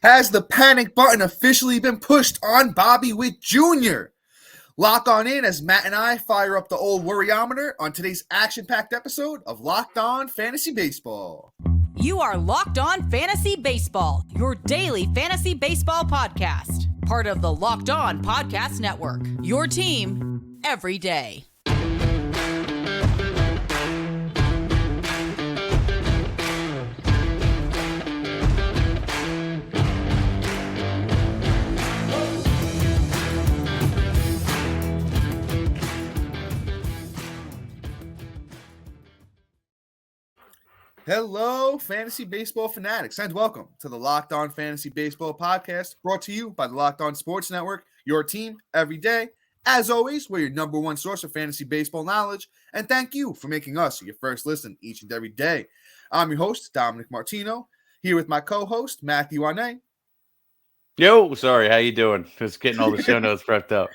Has the panic button officially been pushed on Bobby Witt Jr.? Lock on in as Matt and I fire up the old worryometer on today's action-packed episode of Locked On Fantasy Baseball. You are Locked On Fantasy Baseball, your daily fantasy baseball podcast. Part of the Locked On Podcast Network, your team every day. Hello, fantasy baseball fanatics, and welcome to the Locked On Fantasy Baseball podcast, brought to you by the Locked On Sports Network, your team every day. As always, we're your number one source of fantasy baseball knowledge, and thank you for making us your first listen each and every day. I'm your host, Dominic Martino, here with my co-host, Matthew Arne. Yo, sorry, how you doing? Just getting all the show notes prepped up.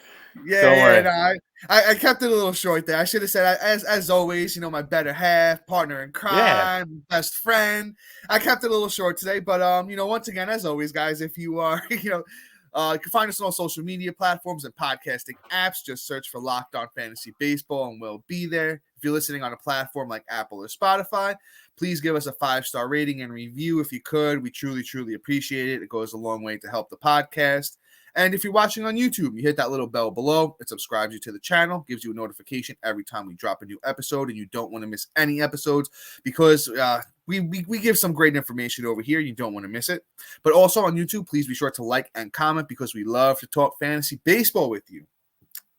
I kept it a little short there. I should have said, as always, my better half, partner in crime, best friend. I kept it a little short today, but once again, as always, guys, if you are, you can find us on all social media platforms and podcasting apps. Just search for Locked On Fantasy Baseball, and we'll be there. If you're listening on a platform like Apple or Spotify, please give us a 5-star rating and review if you could. We truly, truly appreciate it. It goes a long way to help the podcast. And if you're watching on YouTube, you hit that little bell below. It subscribes you to the channel, gives you a notification every time we drop a new episode, and you don't want to miss any episodes because we give some great information over here. You don't want to miss it. But also on YouTube, please be sure to like and comment because we love to talk fantasy baseball with you.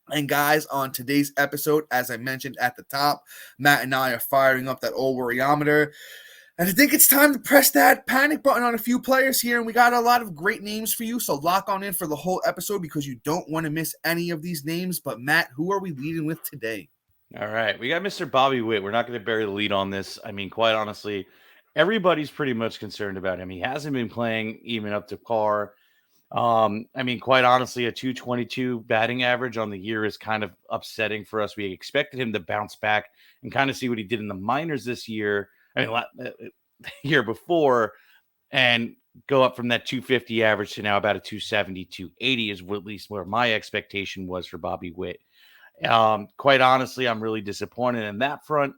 And guys, on today's episode, as I mentioned at the top, Matt and I are firing up that old worryometer. And I think it's time to press that panic button on a few players here. And we got a lot of great names for you. So lock on in for the whole episode because you don't want to miss any of these names. But Matt, who are we leading with today? All right. We got Mr. Bobby Witt. We're not going to bury the lead on this. I mean, quite honestly, everybody's pretty much concerned about him. He hasn't been playing even up to par. Quite honestly, a 222 batting average on the year is kind of upsetting for us. We expected him to bounce back and kind of see what he did in the minors this year. Year before, and go up from that 250 average to now about a 270, 280 is at least where my expectation was for Bobby Witt. Quite honestly, I'm really disappointed in that front.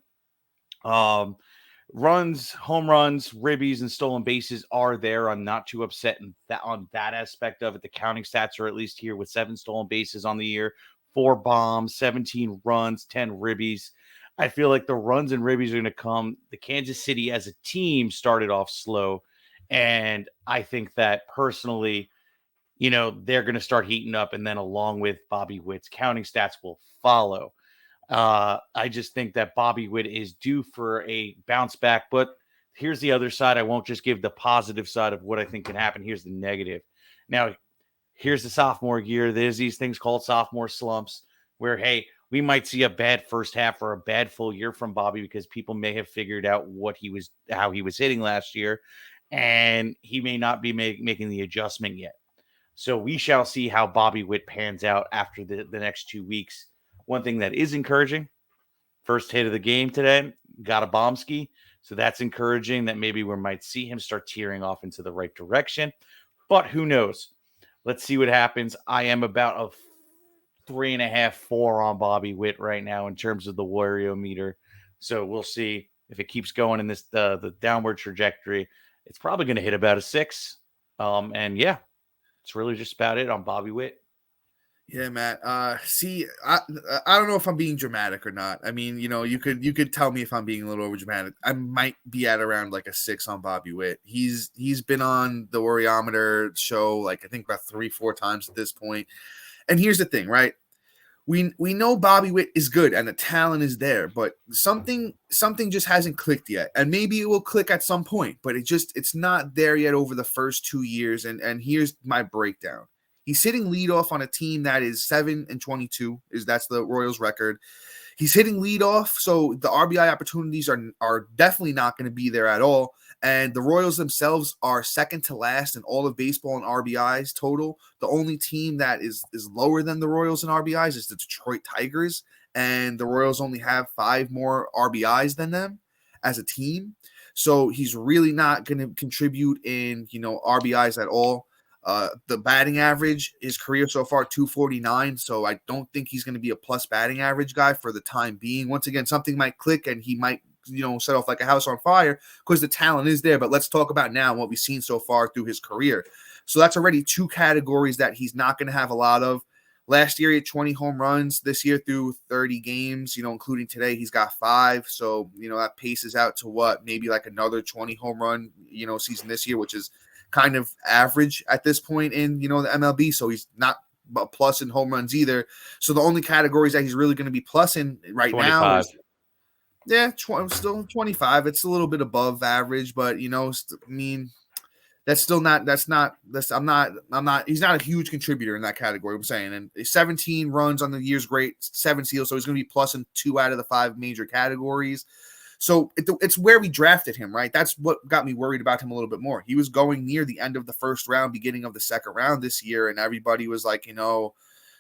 Runs, home runs, ribbies, and stolen bases are there. I'm not too upset on that aspect of it. The counting stats are at least here with 7 stolen bases on the year, 4 bombs, 17 runs, 10 ribbies. I feel like the runs and ribbies are going to come. The Kansas City as a team started off slow. And I think that personally, they're going to start heating up. And then along with Bobby Witt's counting stats will follow. I just think that Bobby Witt is due for a bounce back. But here's the other side. I won't just give the positive side of what I think can happen. Here's the negative. Now, here's the sophomore year. There's these things called sophomore slumps where, hey, we might see a bad first half or a bad full year from Bobby because people may have figured out how he was hitting last year, and he may not be making the adjustment yet. So we shall see how Bobby Witt pans out after the next 2 weeks. One thing that is encouraging, first hit of the game today, got a bombski. So that's encouraging that maybe we might see him start tearing off into the right direction. But who knows? Let's see what happens. I am about a 3.5, 4 on Bobby Witt right now in terms of the worryometer. So we'll see if it keeps going in this the downward trajectory. It's probably going to hit about a 6. It's really just about it on Bobby Witt. Yeah, Matt. I don't know if I'm being dramatic or not. I mean, you could tell me if I'm being a little over dramatic. I might be at around like a 6 on Bobby Witt. He's been on the worryometer show like I think about 3-4 times at this point. And here's the thing, right? We know Bobby Witt is good and the talent is there, but something just hasn't clicked yet. And maybe it will click at some point, but it's not there yet over the first 2 years. And here's my breakdown. He's hitting leadoff on a team that is 7-22. That's the Royals record. He's hitting leadoff, so the RBI opportunities are definitely not going to be there at all. And the Royals themselves are second to last in all of baseball in RBIs total. The only team that is lower than the Royals in RBIs is the Detroit Tigers, and the Royals only have 5 more RBIs than them as a team. So he's really not going to contribute in, RBIs at all. The batting average, his career so far, 249. So I don't think he's going to be a plus batting average guy for the time being. Once again, something might click and he might, set off like a house on fire because the talent is there. But let's talk about now what we've seen so far through his career. So that's already two categories that he's not going to have a lot of. Last year, he had 20 home runs. This year, through 30 games, including today, he's got 5. So, that paces out to what? Maybe like another 20 home run, season this year, which is kind of average at this point in, the MLB. So he's not a plus in home runs either. So the only categories that he's really going to be plus in right 25. now is, still 25. It's a little bit above average, but, he's not a huge contributor in that category, I'm saying. And 17 runs on the year's great, 7 steals. So he's going to be plus in 2 out of the 5 major categories. So it's where we drafted him, right? That's what got me worried about him a little bit more. He was going near the end of the first round, beginning of the second round this year. And everybody was like,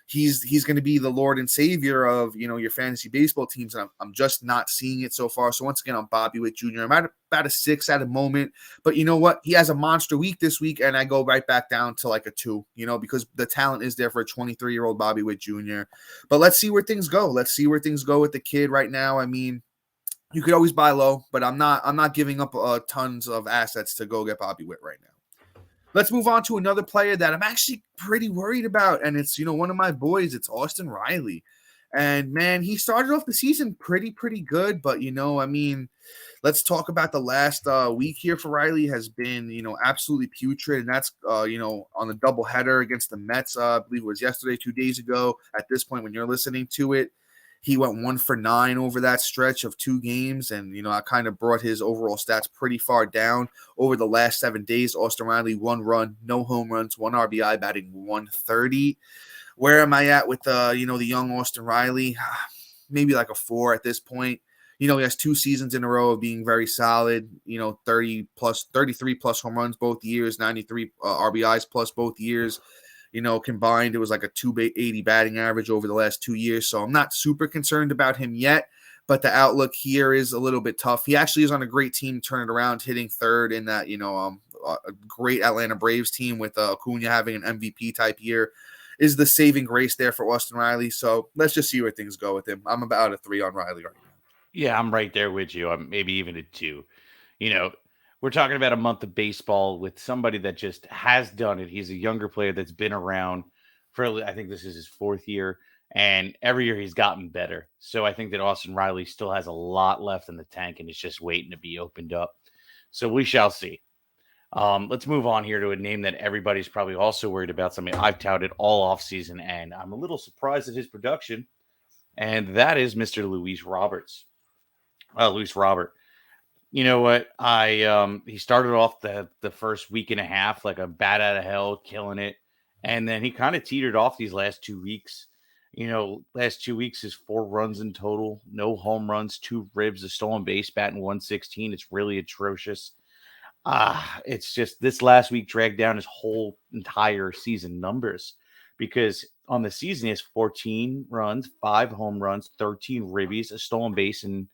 he's going to be the Lord and Savior of, your fantasy baseball teams. And I'm just not seeing it so far. So once again, I'm Bobby Witt Jr. I'm at about a 6 at the moment, but you know what? He has a monster week this week. And I go right back down to like a 2, because the talent is there for a 23-year-old Bobby Witt Jr. But let's see where things go. Let's see where things go with the kid right now. I mean, you could always buy low, but I'm not giving up tons of assets to go get Bobby Witt right now. Let's move on to another player that I'm actually pretty worried about, and it's one of my boys. It's Austin Riley, and man, he started off the season pretty good, but let's talk about the last week here for Riley has been absolutely putrid, and that's on the doubleheader against the Mets. I believe it was yesterday, 2 days ago. At this point, when you're listening to it. He went 1 for 9 over that stretch of 2 games. And, I kind of brought his overall stats pretty far down over the last 7 days. Austin Riley, 1 run, no home runs, 1 RBI, batting 130. Where am I at with, the young Austin Riley? Maybe like a 4 at this point. He has 2 seasons in a row of being very solid, 33 plus home runs both years, 93 RBIs plus both years. Combined, it was like a 280 batting average over the last 2 years. So I'm not super concerned about him yet, but the outlook here is a little bit tough. He actually is on a great team, turning around, hitting third in that, a great Atlanta Braves team with Acuna having an MVP type year is the saving grace there for Austin Riley. So let's just see where things go with him. I'm about a 3 on Riley right now. Yeah, I'm right there with you. I'm maybe even a 2. We're talking about a month of baseball with somebody that just has done it. He's a younger player that's been around for, I think this is his 4th year, and every year he's gotten better. So I think that Austin Riley still has a lot left in the tank, and it's just waiting to be opened up. So we shall see. Let's move on here to a name that everybody's probably also worried about, something I've touted all offseason, and I'm a little surprised at his production, and that is Mr. Luis Roberts. Luis Robert. You know what? He started off the first week and a half like a bat out of hell, killing it. And then he kind of teetered off these last 2 weeks. Last 2 weeks is 4 runs in total, no home runs, 2 ribs, a stolen base, batting 116. It's really atrocious. It's just this last week dragged down his whole entire season numbers, because on the season he has 14 runs, 5 home runs, 13 ribbies, a stolen base, and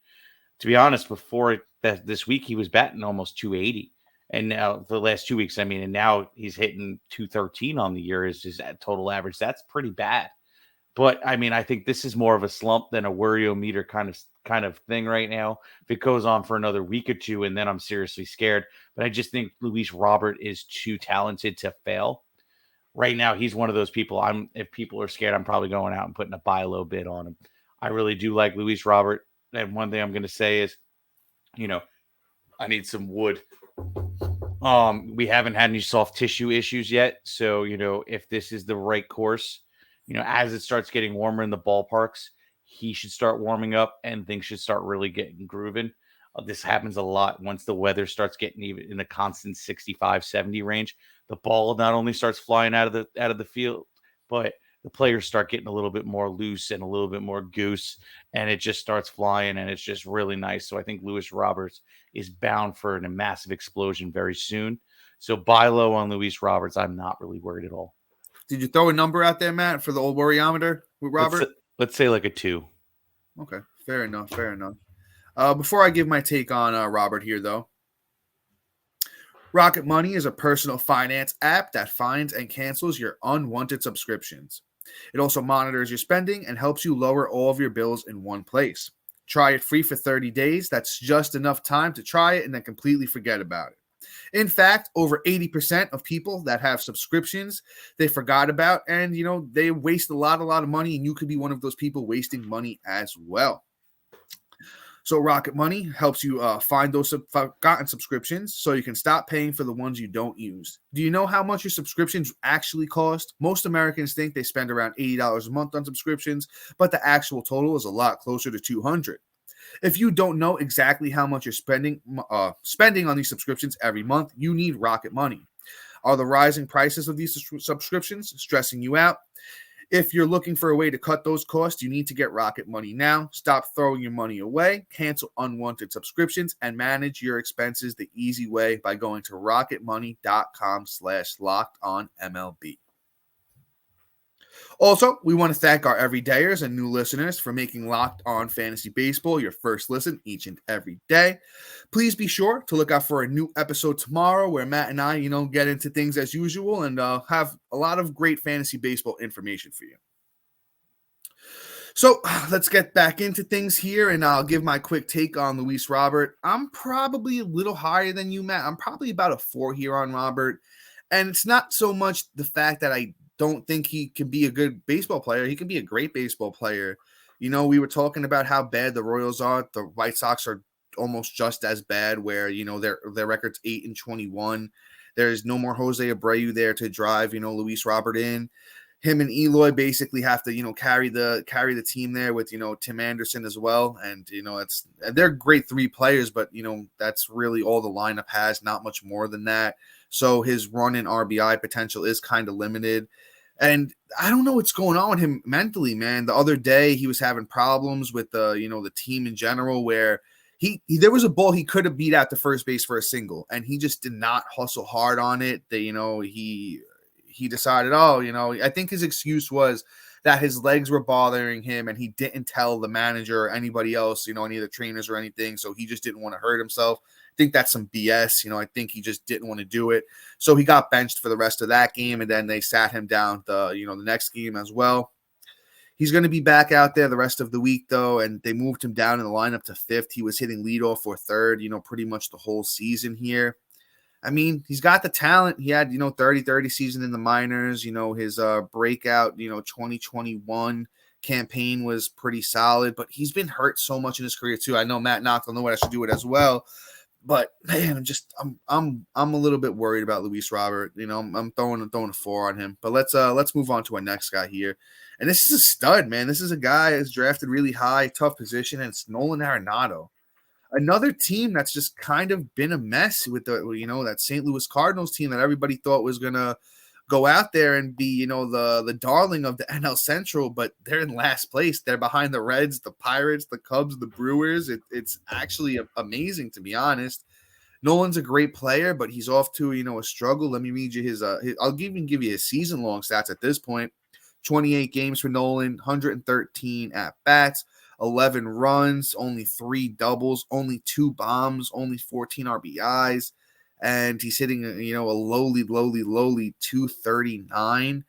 to be honest, before this week, he was batting almost 280. And now the last 2 weeks, and now he's hitting 213 on the year is his total average. That's pretty bad. But I think this is more of a slump than a worry-o-meter kind of thing right now. If it goes on for another week or 2, and then I'm seriously scared. But I just think Luis Robert is too talented to fail. Right now, he's one of those people. If people are scared, I'm probably going out and putting a buy low bid on him. I really do like Luis Robert. And one thing I'm going to say is, I need some wood. We haven't had any soft tissue issues yet. So, if this is the right course, as it starts getting warmer in the ballparks, he should start warming up and things should start really getting grooving. This happens a lot once the weather starts getting even in the constant 65, 70 range. The ball not only starts flying out of the field, but the players start getting a little bit more loose and a little bit more goose, and it just starts flying, and it's just really nice. So I think Luis Roberts is bound for a massive explosion very soon. So buy low on Luis Roberts. I'm not really worried at all. Did you throw a number out there, Matt, for the old worryometer with Robert? Let's say like a 2. Okay, fair enough. Before I give my take on Robert here, though, Rocket Money is a personal finance app that finds and cancels your unwanted subscriptions. It also monitors your spending and helps you lower all of your bills in one place. Try it free for 30 days. That's just enough time to try it and then completely forget about it. In fact, over 80% of people that have subscriptions they forgot about, and they waste a lot of money, and you could be one of those people wasting money as well. So Rocket Money helps you find those forgotten subscriptions so you can stop paying for the ones you don't use. Do you know how much your subscriptions actually cost? Most Americans think they spend around $80 a month on subscriptions, but the actual total is a lot closer to $200. If you don't know exactly how much you're spending on these subscriptions every month, you need Rocket Money. Are the rising prices of these subscriptions stressing you out? If you're looking for a way to cut those costs, you need to get Rocket Money now. Stop throwing your money away, cancel unwanted subscriptions, and manage your expenses the easy way by going to rocketmoney.com/lockedonMLB. Also, we want to thank our everydayers and new listeners for making Locked On Fantasy Baseball your first listen each and every day. Please be sure to look out for a new episode tomorrow where Matt and I, get into things as usual and have a lot of great fantasy baseball information for you. So let's get back into things here, and I'll give my quick take on Luis Robert. I'm probably a little higher than you, Matt. I'm probably about a 4 here on Robert, and it's not so much the fact that I don't think he can be a good baseball player. He can be a great baseball player. We were talking about how bad the Royals are. The White Sox are almost just as bad, where their record's 8-21. There's no more Jose Abreu there to drive Luis Robert in. Him and Eloy basically have to carry the team there with Tim Anderson as well, and they're great 3 players, but that's really all the lineup has, not much more than that. So his run and RBI potential is kind of limited. And I don't know what's going on with him mentally, man. The other day he was having problems with the team in general, where there was a ball he could have beat out to first base for a single, and he just did not hustle hard on it. He decided, I think his excuse was that his legs were bothering him, and he didn't tell the manager or anybody else, any of the trainers or anything. So he just didn't want to hurt himself. I think that's some BS. I think he just didn't want to do it. So he got benched for the rest of that game, and then they sat him down the next game as well. He's going to be back out there the rest of the week, though, and they moved him down in the lineup to 5th. He was hitting leadoff or 3rd, pretty much the whole season here. I mean, he's got the talent. He had, 30-30 season in the minors. His breakout, 2021 campaign was pretty solid, but he's been hurt so much in his career too. I know Matt Knock will know what I should do it as well. But man, I'm a little bit worried about Luis Robert. I'm throwing a 4 on him. But let's move on to our next guy here. And this is a stud, man. This is a guy that's drafted really high, tough position, and it's Nolan Arenado. Another team that's just kind of been a mess with that St. Louis Cardinals team that everybody thought was gonna go out there and be, the darling of the NL Central, but they're in last place. They're behind the Reds, the Pirates, the Cubs, the Brewers. It's actually amazing, to be honest. Nolan's a great player, but he's off to, a struggle. Let me read you his I'll even give you his season-long stats at this point. 28 games for Nolan, 113 at-bats, 11 runs, only 3 doubles, only 2 bombs, only 14 RBIs. And he's hitting, a lowly 239.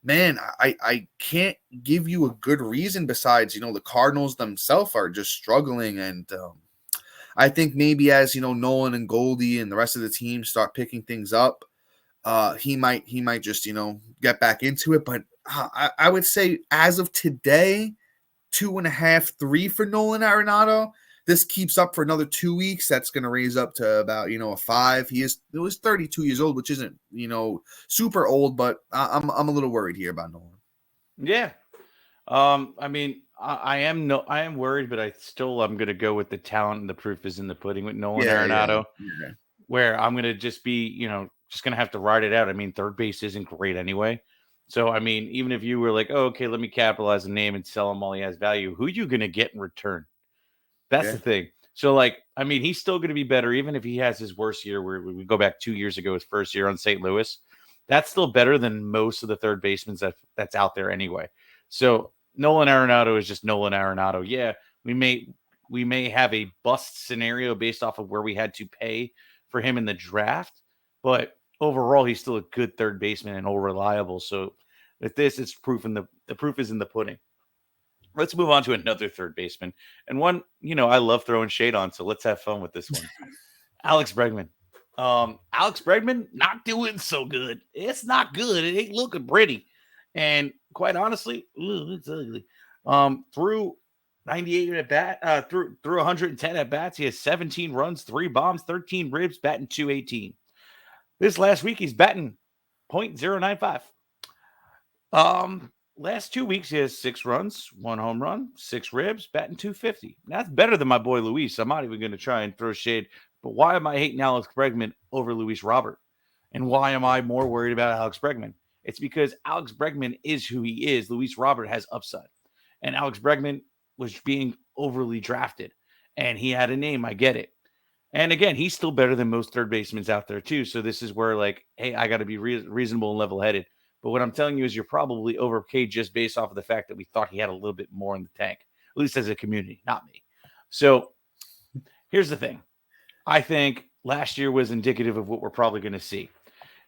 Man, I can't give you a good reason besides, the Cardinals themselves are just struggling. And I think maybe as, Nolan and Goldie and the rest of the team start picking things up, he might just, get back into it. But I would say as of today, 2.5, 3 for Nolan Arenado. This keeps up for another 2 weeks. That's going to raise up to about, a 5. He was 32 years old, which isn't, super old, but I'm a little worried here about Nolan. Yeah. I mean, I am worried, but I'm going to go with the talent, and the proof is in the pudding with Nolan Arenado, where I'm going to just be, just going to have to ride it out. I mean, third base isn't great anyway. So, I mean, even if you were like, oh, okay, let me capitalize the name and sell him while he has value, who are you going to get in return? That's the thing. So, I mean, he's still going to be better, even if he has his worst year, where we go back 2 years ago, his first year on St. Louis. That's still better than most of the third basemen that's out there anyway. So, Nolan Arenado is just Nolan Arenado. Yeah, we may have a bust scenario based off of where we had to pay for him in the draft, but overall, he's still a good third baseman and all reliable. So with this, it's proof in the proof is in the pudding. Let's move on to another third baseman and one, I love throwing shade on. So let's have fun with this one. Alex Bregman. Alex Bregman not doing so good. It's not good. It ain't looking pretty. And quite honestly, it's ugly. Through 98 at bat, through 110 at bats, he has 17 runs, 3 bombs, 13 ribs, batting .218. This last week, he's batting .095. Last 2 weeks, he has 6 runs, 1 home run, 6 ribs, batting .250. That's better than my boy Luis. I'm not even going to try and throw shade. But why am I hating Alex Bregman over Luis Robert? And why am I more worried about Alex Bregman? It's because Alex Bregman is who he is. Luis Robert has upside. And Alex Bregman was being overly drafted. And he had a name. I get it. And again, he's still better than most third basemen out there too. So this is where hey, I got to be reasonable and level-headed. But what I'm telling you is you're probably overpaid just based off of the fact that we thought he had a little bit more in the tank, at least as a community, not me. So here's the thing. I think last year was indicative of what we're probably going to see.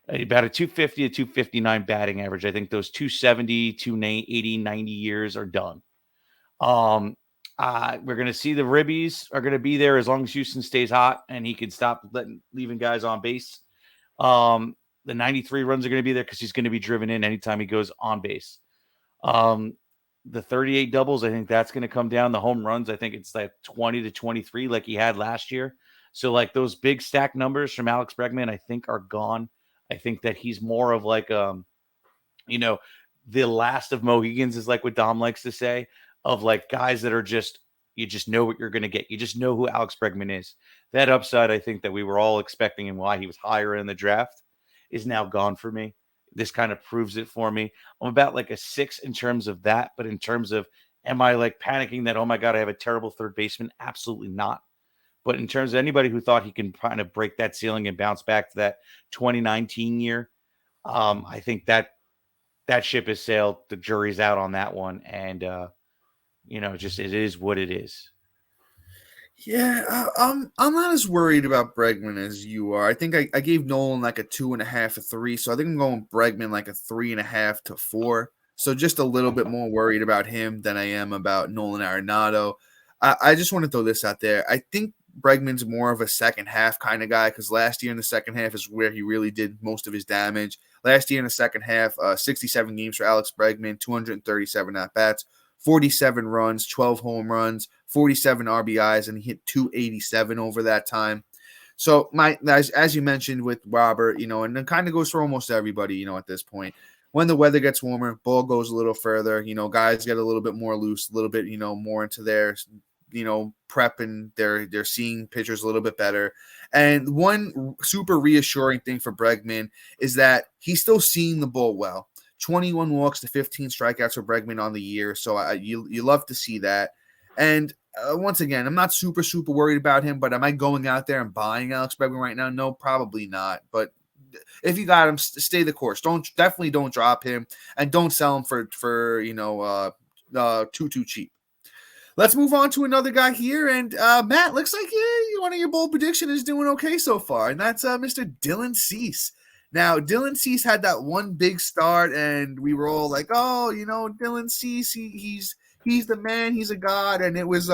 About a 250 to 259 batting average. I think those 270, 280, 90 years are done. We're going to see the ribbies are going to be there as long as Houston stays hot and he can stop leaving guys on base. The 93 runs are going to be there because he's going to be driven in anytime he goes on base. The 38 doubles, I think that's going to come down. The home runs, I think it's like 20 to 23 like he had last year. So those big stack numbers from Alex Bregman, I think are gone. I think that he's more of the last of Mohegans is what Dom likes to say, of guys that are you just know what you're going to get. You just know who Alex Bregman is. That upside, I think that we were all expecting and why he was higher in the draft is now gone for me. This kind of proves it for me. I'm about a 6 in terms of that, but in terms of am I panicking that, oh my God, I have a terrible third baseman? Absolutely not. But in terms of anybody who thought he can kind of break that ceiling and bounce back to that 2019 year, I think that ship has sailed. The jury's out on that one. And, it is what it is. Yeah, I'm not as worried about Bregman as you are. I think I gave Nolan a 2.5 to 3, so I think I'm going Bregman a 3.5 to 4. So just a little bit more worried about him than I am about Nolan Arenado. I just want to throw this out there. I think Bregman's more of a second half kind of guy because last year in the second half is where he really did most of his damage. Last year in the second half, 67 games for Alex Bregman, 237 at-bats, 47 runs, 12 home runs, 47 RBIs, and he hit 287 over that time. So as you mentioned with Robert, and it kind of goes for almost everybody, at this point. When the weather gets warmer, ball goes a little further, guys get a little bit more loose, a little bit, more into their, prep, and they're seeing pitchers a little bit better. And one super reassuring thing for Bregman is that he's still seeing the ball well. 21 walks to 15 strikeouts for Bregman on the year. So you love to see that. And once again, I'm not super worried about him, but am I going out there and buying Alex Bregman right now? No, probably not. But if you got him, stay the course. Definitely don't drop him, and don't sell him for too cheap. Let's move on to another guy here. And Matt, looks like one of your bold prediction is doing okay so far, and that's Mr. Dylan Cease. Now, Dylan Cease had that one big start, and we were all like, "Oh, Dylan Cease, he's the man, he's a god." And it was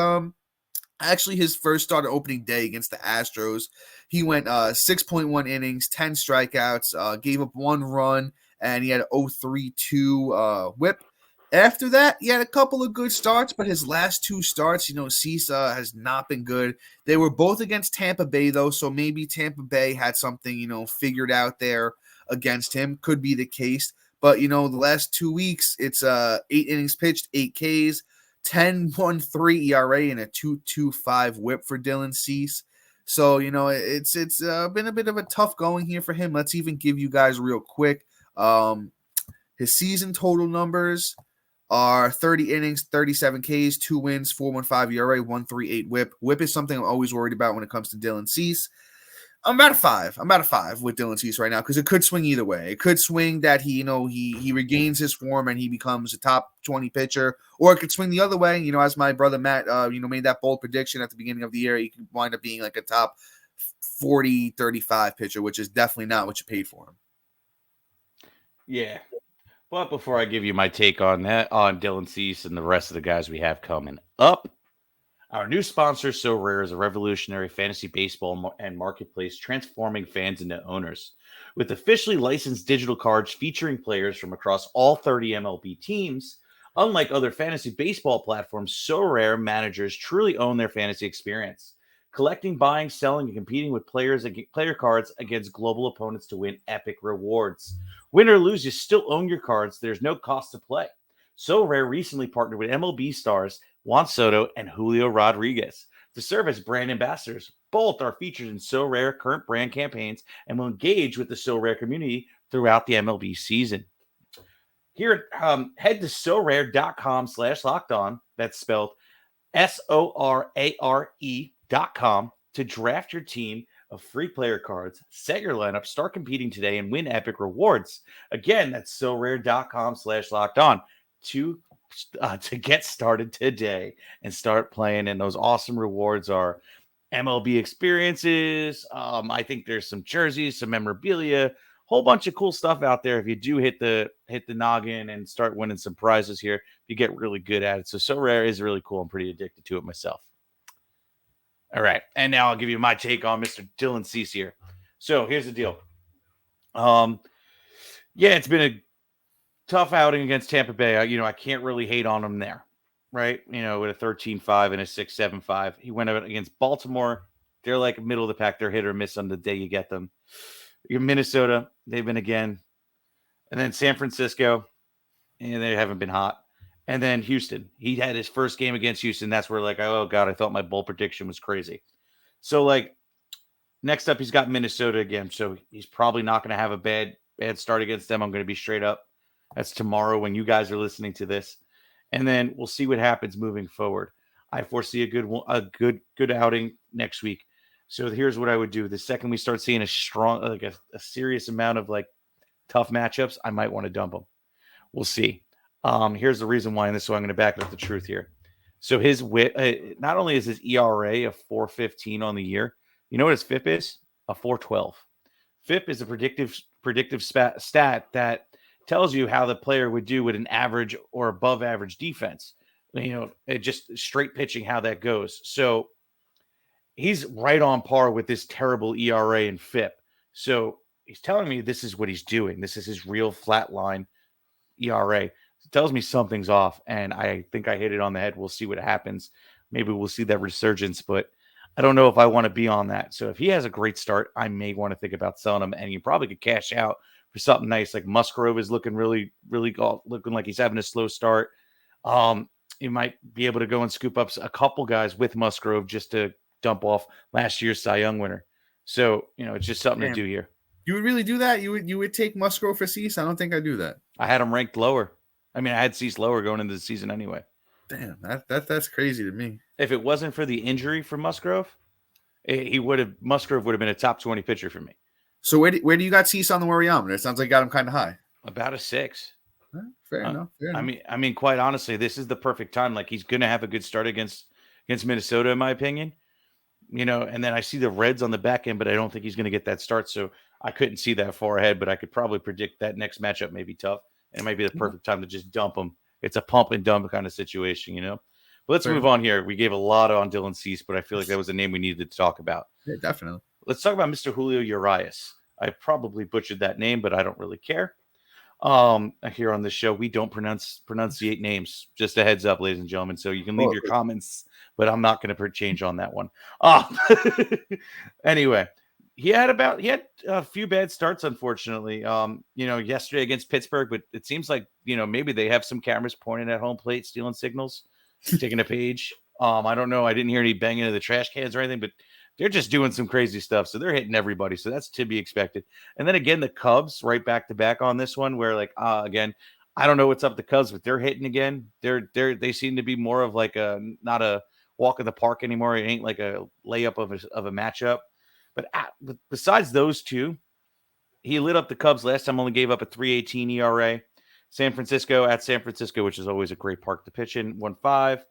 actually his first start opening day against the Astros. He went 6.1 innings, 10 strikeouts, gave up 1 run, and he had an 0.32 whip. After that, he had a couple of good starts, but his last 2 starts, Cease has not been good. They were both against Tampa Bay, though, so maybe Tampa Bay had something, figured out there against him. Could be the case. But, the last 2 weeks, it's 8 innings pitched, 8 Ks, 10.13 ERA, and a 2.25 whip for Dylan Cease. So, it's been a bit of a tough going here for him. Let's even give you guys real quick. His season total numbers are 30 innings, 37 Ks, 2 wins, 4.15 ERA, 1.38 whip. Whip is something I'm always worried about when it comes to Dylan Cease. I'm about a 5. I'm about a 5 with Dylan Cease right now because it could swing either way. It could swing that he regains his form and he becomes a top 20 pitcher, or it could swing the other way. As my brother Matt, made that bold prediction at the beginning of the year, he could wind up being a top 40, 35 pitcher, which is definitely not what you paid for him. Yeah. But before I give you my take on that, on Dylan Cease and the rest of the guys we have coming up, our new sponsor, So Rare, is a revolutionary fantasy baseball and marketplace transforming fans into owners. With officially licensed digital cards featuring players from across all 30 MLB teams, unlike other fantasy baseball platforms, So Rare managers truly own their fantasy experience, collecting, buying, selling, and competing with player cards against global opponents to win epic rewards. Win or lose, you still own your cards. There's no cost to play. So Rare recently partnered with MLB stars Juan Soto and Julio Rodriguez to serve as brand ambassadors. Both are featured in So Rare current brand campaigns and will engage with the So Rare community throughout the MLB season. Here, head to sorare.com/lockedon. That's spelled SORARE.com to draft your team of free player cards, set your lineup, start competing today, and win epic rewards. Again, that's sorare.com/lockedon to get started today and start playing. And those awesome rewards are MLB experiences. I think there's some jerseys, some memorabilia, whole bunch of cool stuff out there. If you do hit the noggin and start winning some prizes here, you get really good at it. So Rare is really cool. I'm pretty addicted to it myself. All right, and now I'll give you my take on Mr. Dylan Cease here. So here's the deal. Yeah, it's been a tough outing against Tampa Bay. I can't really hate on him there, right? With a 13-5 and a 6.75. He went out against Baltimore. They're like middle of the pack. They're hit or miss on the day you get them. Minnesota, they've been again. And then San Francisco, and they haven't been hot. And then Houston. He had his first game against Houston. That's where oh, God, I thought my bowl prediction was crazy. So, next up, he's got Minnesota again. So he's probably not going to have a bad start against them. I'm going to be straight up. That's tomorrow when you guys are listening to this. And then we'll see what happens moving forward. I foresee a good outing next week. So here's what I would do. The second we start seeing a strong, a serious amount of tough matchups, I might want to dump him. We'll see. Here's the reason why, and this is why I'm going to back up the truth here. So his WHIP, not only is his ERA of 4.15 on the year, you know what his FIP is? A 4.12. FIP is a predictive stat that tells you how the player would do with an average or above average defense. It just straight pitching, how that goes. So he's right on par with this terrible ERA and FIP. So he's telling me this is what he's doing. This is his real flatline ERA. It tells me something's off, and I think I hit it on the head. We'll see what happens. Maybe we'll see that resurgence, but I don't know if I want to be on that. So if he has a great start, I may want to think about selling him, and you probably could cash out for something nice. Like Musgrove is looking really, really looking like he's having a slow start. You might be able to go and scoop up a couple guys with Musgrove just to dump off last year's Cy Young winner. So, it's just something to do here. You would really do that? You would take Musgrove for Cease? I don't think I'd do that. I had him ranked lower. I had Cease lower going into the season anyway. Damn, that's crazy to me. If it wasn't for the injury for Musgrove, Musgrove would have been a top 20 pitcher for me. So where do you got Cease on the worryometer? It sounds like you got him kind of high. About a 6. Fair enough. Quite honestly, this is the perfect time. He's going to have a good start against Minnesota, in my opinion. And then I see the Reds on the back end, but I don't think he's going to get that start. So I couldn't see that far ahead, but I could probably predict that next matchup may be tough. And it might be the perfect time to just dump him. It's a pump and dump kind of situation, But let's move on here. We gave a lot on Dylan Cease, but I feel like that was a name we needed to talk about. Yeah, definitely. Let's talk about Mr. Julio Urias. I probably butchered that name, but I don't really care. Here on this show, we don't pronunciate names. Just a heads up, ladies and gentlemen. So you can leave your comments, but I'm not going to change on that one. Anyway, he had a few bad starts, unfortunately. Yesterday against Pittsburgh, but it seems like maybe they have some cameras pointing at home plate, stealing signals, taking a page. I don't know. I didn't hear any banging into the trash cans or anything, but they're just doing some crazy stuff. So they're hitting everybody. So that's to be expected. And then again, the Cubs right back to back on this one, where again, I don't know what's up with the Cubs, but they're hitting again. They seem to be more of not a walk in the park anymore. It ain't like a layup of a matchup. But besides those two, he lit up the Cubs last time, only gave up a 3.18 ERA. San Francisco, which is always a great park to pitch in, 1.5.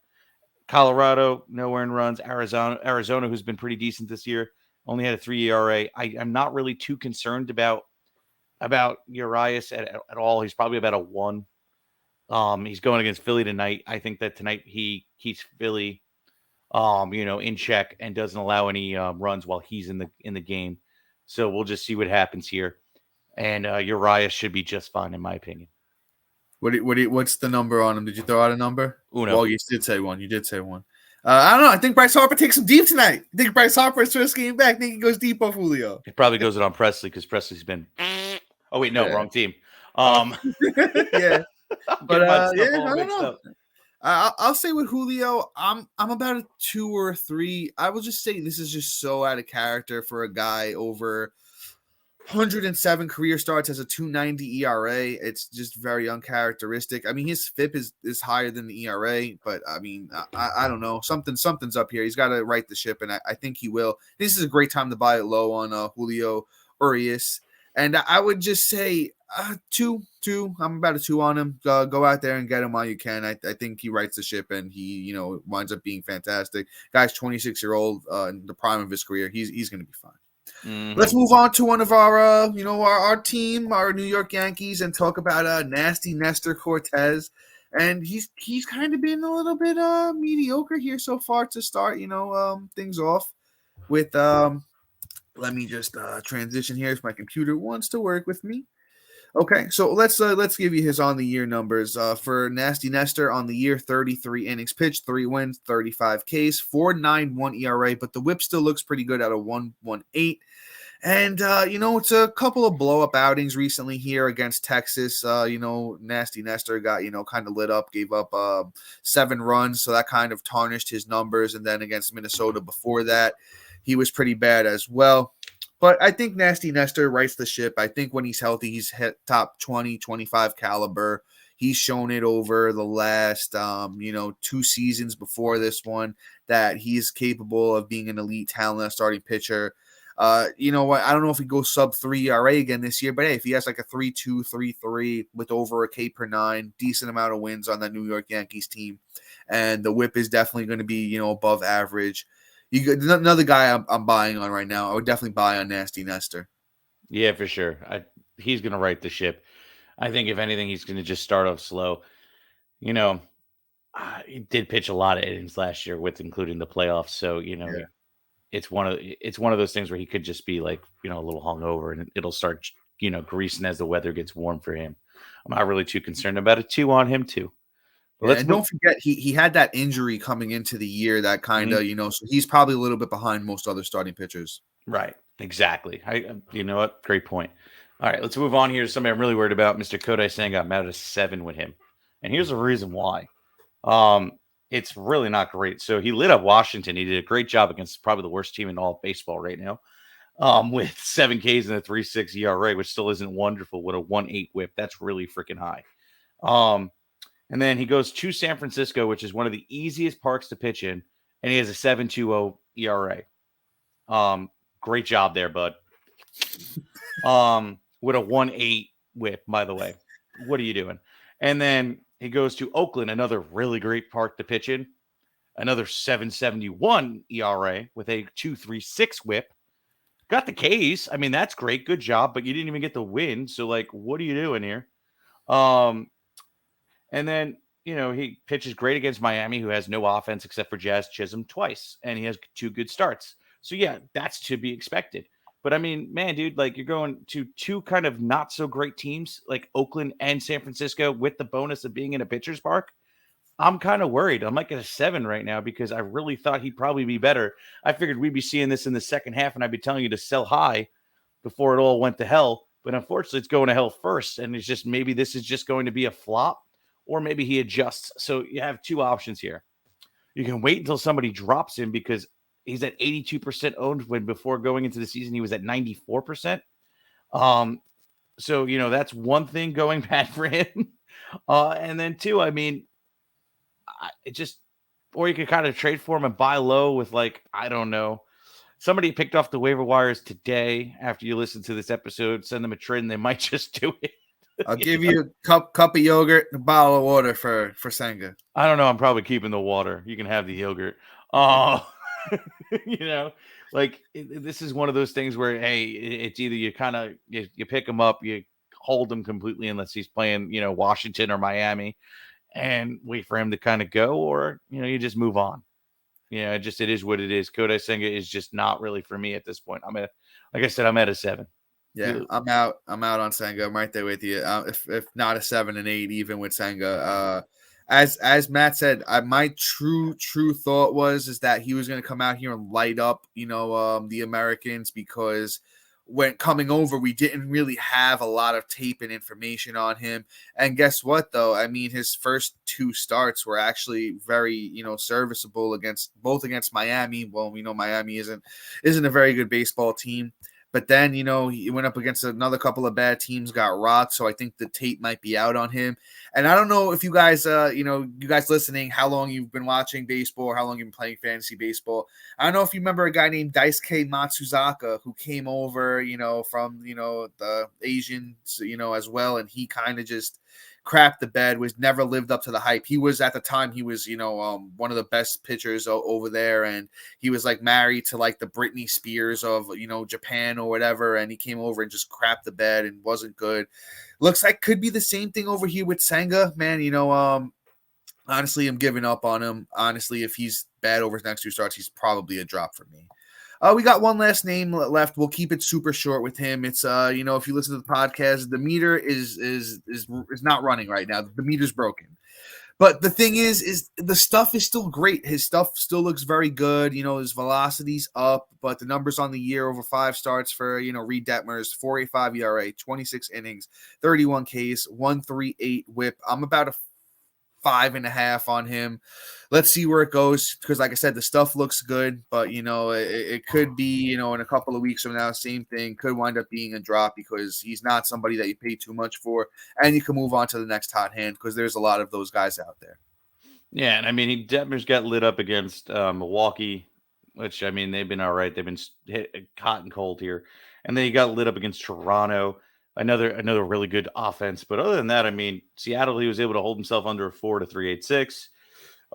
Colorado, no earned runs. Arizona, who's been pretty decent this year, only had a 3 ERA. I'm not really too concerned about Urias at all. He's probably about a 1. He's going against Philly tonight. I think that tonight he keeps Philly, in check and doesn't allow any runs while he's in the game. So we'll just see what happens here. And Urias should be just fine, in my opinion. What's the number on him? Did you throw out a number? Uno. Well, you did say 1. You did say 1. I don't know. I think Bryce Harper takes him deep tonight. I think Bryce Harper is first game back. I think he goes deep off Julio. It probably goes it on Presley because Presley's been. Oh wait, no, wrong team. Yeah, but I don't know. Up. I'll say with Julio, I'm about a 2 or 3. I will just say this is just so out of character for a guy over 107 career starts as a 2.90 ERA. It's just very uncharacteristic. I mean, his FIP is higher than the ERA, but I mean, I don't know. Something's up here. He's got to right the ship, and I think he will. This is a great time to buy it low on Julio Urias. And I would just say 2. I'm about a 2 on him. Go out there and get him while you can. I think he rights the ship, and he winds up being fantastic. Guy's 26-year-old in the prime of his career. He's going to be fine. Mm-hmm. Let's move on to one of our our team, our New York Yankees, and talk about nasty Nestor Cortes. And he's kind of been a little bit mediocre here so far to start things off with. Let me just transition here if my computer wants to work with me. Okay, so let's give you his on the year numbers. For Nasty Nestor on the year, 33 innings pitched, 3 wins, 35 Ks, 4.91 ERA, but the whip still looks pretty good at a 1.18. And it's a couple of blow up outings recently here against Texas. Nasty Nestor got kind of lit up, gave up 7 runs, so that kind of tarnished his numbers. And then against Minnesota before that, he was pretty bad as well. But I think Nasty Nestor rights the ship. I think when he's healthy, he's hit top 20, 25 caliber. He's shown it over the last, 2 seasons before this one that he's capable of being an elite talent, a starting pitcher. You know what? I don't know if he goes sub 3 ERA again this year, but hey, if he has like a 3.2, 3.3 with over a K per 9, decent amount of wins on that New York Yankees team, and the whip is definitely going to be, above average. Another guy I'm buying on right now. I would definitely buy on Nasty Nestor. Yeah, for sure. He's going to right the ship. I think if anything, he's going to just start off slow. He did pitch a lot of innings last year, with including the playoffs. So it's one of those things where he could just be like a little hungover, and it'll start greasing as the weather gets warm for him. I'm not really too concerned about a 2 on him too. And don't forget, he had that injury coming into the year that kind of, so he's probably a little bit behind most other starting pitchers. Right. Exactly. You know what? Great point. All right, let's move on here to somebody I'm really worried about, Mr. Kodai Senga. I'm at a 7 with him. And here's the reason why. It's really not great. So he lit up Washington. He did a great job against probably the worst team in all of baseball right now. With 7 Ks and a 3.6 ERA, which still isn't wonderful, with a 1.8 whip. That's really freaking high. And then he goes to San Francisco, which is one of the easiest parks to pitch in, and he has a 7.20 ERA. Great job there, bud. With a 1.8 whip, by the way. What are you doing? And then he goes to Oakland, another really great park to pitch in, another 7.71 ERA with a 2.36 whip. Got the Ks. I mean, that's great. Good job, but you didn't even get the win. So, what are you doing here? And then, he pitches great against Miami, who has no offense except for Jazz Chisholm twice, and he has 2 good starts. So, yeah, that's to be expected. But, I mean, man, dude, you're going to 2 kind of not so great teams like Oakland and San Francisco with the bonus of being in a pitcher's park. I'm kind of worried. I'm at a 7 right now because I really thought he'd probably be better. I figured we'd be seeing this in the second half, and I'd be telling you to sell high before it all went to hell. But unfortunately, it's going to hell first, and it's just maybe this is just going to be a flop. Or maybe he adjusts. So you have 2 options here. You can wait until somebody drops him because he's at 82% owned when before going into the season, he was at 94%. So, that's one thing going bad for him. And then 2, I mean, or you could kind of trade for him and buy low with I don't know. Somebody picked off the waiver wires today after you listen to this episode, send them a trade and they might just do it. I'll give you a cup of yogurt and a bottle of water for Senga. I don't know. I'm probably keeping the water. You can have the yogurt. This is one of those things where, hey, it's either you kind of you pick him up, you hold him completely unless he's playing, Washington or Miami, and wait for him to kind of go, or you just move on. It is what it is. Kodai Senga is just not really for me at this point. Like I said, I'm at a 7. Yeah, I'm out on Senga. I'm right there with you. If not a 7 and 8, even with Senga. As Matt said, my true thought is that he was going to come out here and light up, the Americans, because when coming over, we didn't really have a lot of tape and information on him. And guess what, though? I mean, his first 2 starts were actually very, serviceable against Miami. Well, Miami isn't a very good baseball team. But then, he went up against another couple of bad teams, got rocked. So I think the tape might be out on him. And I don't know if you guys, you guys listening, how long you've been watching baseball or how long you've been playing fantasy baseball. I don't know if you remember a guy named Daisuke Matsuzaka who came over, from, the Asians, as well. And he kind of just crapped the bed, was never lived up to the hype. He was, at the time, he was, one of the best pitchers over there. And he was like married to like the Britney Spears of, Japan or whatever. And he came over and just crapped the bed and wasn't good. Looks like could be the same thing over here with Senga, man. Honestly, I'm giving up on him. Honestly, if he's bad over his next 2 starts, he's probably a drop for me. We got one last name left. We'll keep it super short with him. It's if you listen to the podcast, the meter is not running right now. The meter's broken. But the thing is the stuff is still great. His stuff still looks very good. His velocity's up, but the numbers on the year over 5 starts for, Reid Detmers, 4.85 ERA, 26 innings, 31 Ks, 1.38 whip. I'm about a 5.5 on him. Let's see where it goes, because like I said, the stuff looks good, but it could be, in a couple of weeks from now, same thing could wind up being a drop, because he's not somebody that you pay too much for, and you can move on to the next hot hand, because there's a lot of those guys out there. Yeah, and I mean, Detmers got lit up against Milwaukee, which, I mean, they've been all right. They've been hit hot and cold here, and then he got lit up against Toronto. Another really good offense. But other than that, I mean, Seattle, he was able to hold himself under a 4 to 3.86.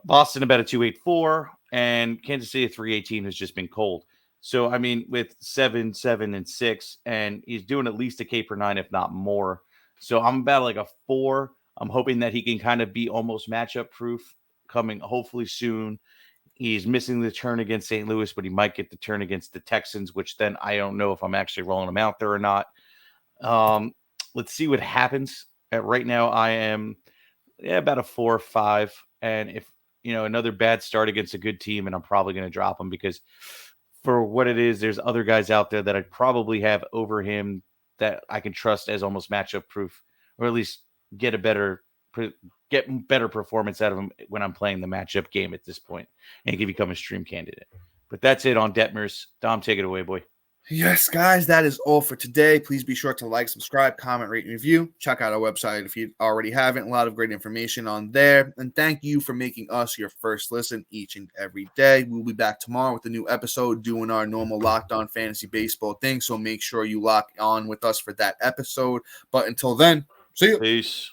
Boston about a 2.84, and Kansas City a 3.18 has just been cold. So I mean, with 7, 7, and 6, and he's doing at least a K per 9, if not more. So I'm about like a 4. I'm hoping that he can kind of be almost matchup proof coming hopefully soon. He's missing the turn against St. Louis, but he might get the turn against the Texans, which then I don't know if I'm actually rolling him out there or not. Let's see what happens. Right now, I am about a 4 or 5. And if, another bad start against a good team, and I'm probably going to drop him, because for what it is, there's other guys out there that I'd probably have over him that I can trust as almost matchup proof, or at least get better performance out of him when I'm playing the matchup game at this point, and he can become a stream candidate. But that's it on Detmers. Dom, take it away, boy. Yes, guys, that is all for today. Please be sure to like, subscribe, comment, rate, and review. Check out our website if you already haven't. A lot of great information on there. And thank you for making us your first listen each and every day. We'll be back tomorrow with a new episode doing our normal Locked On Fantasy Baseball thing. So make sure you lock on with us for that episode. But until then, see you. Peace.